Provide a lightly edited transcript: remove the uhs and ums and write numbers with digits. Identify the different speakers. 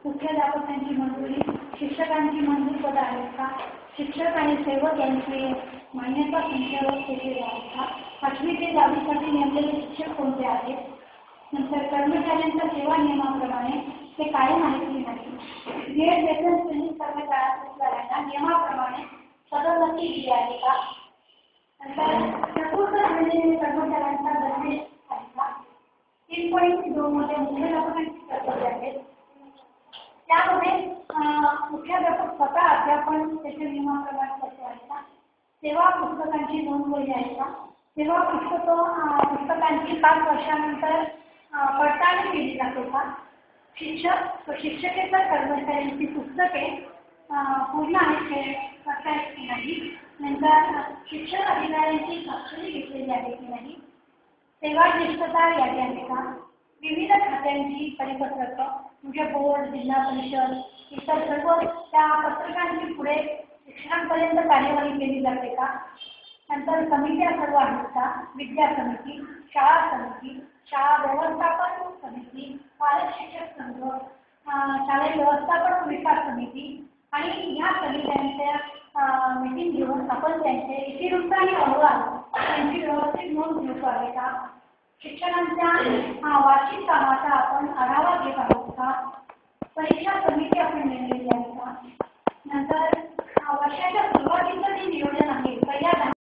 Speaker 1: मुख्याध्यापकांची मंजुरी, शिक्षकांची मंजूर पद आहेत का, शिक्षक आणि सेवक यांची मान्यता संख्येवर केलेली आहे का, 8वी ते 10वी साठी नेमलेले शिक्षक कोणते आहेत, नंतर कर्मचाऱ्यांच्या सेवा नियमाप्रमाणे ते कायम आहेत की नाही, बीएड वेतन श्रेणी कर्मचाऱ्यांना नियमाप्रमाणे पदोन्नती दिली आहे का, नंतर चतुर्थ श्रेणी कर्मचाऱ्यांचा दरवेश आहे का, 3.2 मध्ये मुख्याध्यापकांची कर्तव्य आहेत. त्यामध्ये मुख्याध्यापक स्वतः अध्यापन त्याच्या नियमाप्रमाणे करते आहे का, सेवा पुस्तकांची नोंद वही आहे का, सेवा पुस्तकांची 5 वर्षानंतर पडताळणी केली जाते का, शिक्षकेतर कर्मचाऱ्यांची पुस्तके पूर्ण आहेत करतायत की नाही, नंतर शिक्षण अधिकाऱ्यांची स्वाक्षरी घेतलेली आहे की नाही, सेवा ज्येष्ठता यादी आहे का, विविध खात्यांची परिपत्रक म्हणजे बोर्ड, जिल्हा परिषद इतर सर्व त्या पत्रकांची पुढे शिक्षणांपर्यंत कार्यवाही केली जाते का, नंतर समित्या सर्व आहेत का, विद्या समिती, शाळा समिती, शाळा व्यवस्थापन समिती, पालक शिक्षक संघ, शालेय व्यवस्थापन विकास समिती आणि ह्या समित्यांच्या मीटिंग घेऊन आपण त्यांचे इतिवृत्त आणि अहवाल त्यांची व्यवस्थित नोंद घेतो आहे का, शिक्षणांच्या वार्षिक कामाचा आपण आढावा घेत आहोत का, परीक्षा समिती आपण नेमलेली आहे का, नंतर वर्षाच्या सुरुवातीचं जे नियोजन आहे पहिल्या